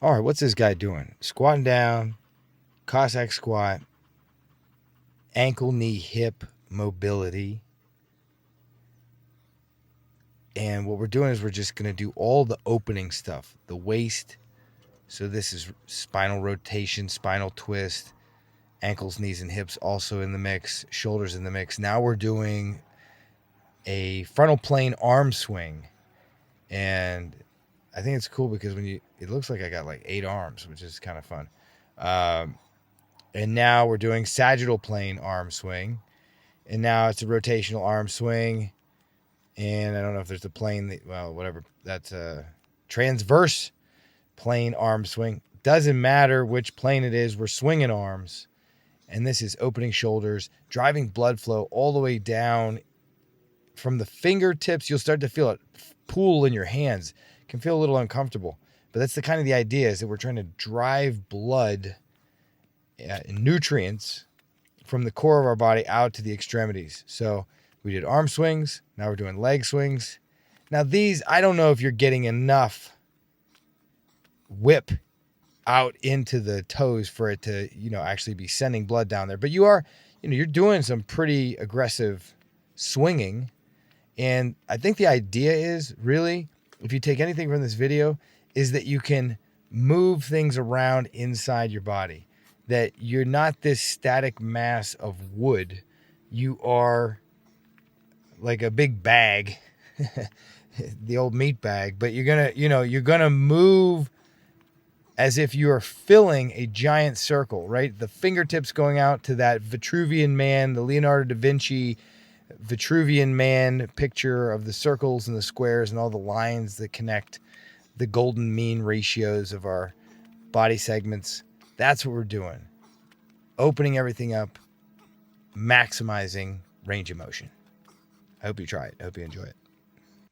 All right, what's this guy doing? Squatting down, Cossack squat, ankle, knee, hip mobility. And what we're doing is we're just going to do all the opening stuff, the waist. So this is spinal rotation, spinal twist, ankles, knees, and hips also in the mix, shoulders in the mix. Now we're doing a frontal plane arm swing. And I think it's cool because it looks like I got like 8 arms, which is kind of fun. And now we're doing sagittal plane arm swing. And now it's a rotational arm swing. And I don't know if there's a plane, whatever. That's a transverse plane arm swing. Doesn't matter which plane it is. We're swinging arms. And this is opening shoulders, driving blood flow all the way down from the fingertips. You'll start to feel it pool in your hands. It can feel a little uncomfortable. But that's the idea is that we're trying to drive blood and nutrients from the core of our body out to the extremities. So we did arm swings. Now we're doing leg swings. Now these, I don't know if you're getting enough whip out into the toes for it to, actually be sending blood down there. But you are, you're doing some pretty aggressive swinging. And I think the idea is really, if you take anything from this video, is that you can move things around inside your body. That you're not this static mass of wood. You are like a big bag, the old meat bag, but you're gonna move as if you are filling a giant circle, right? The fingertips going out to that Vitruvian man, the Leonardo da Vinci Vitruvian man picture of the circles and the squares and all the lines that connect the golden mean ratios of our body segments. That's what we're doing. Opening everything up, maximizing range of motion. I hope you try it. I hope you enjoy it.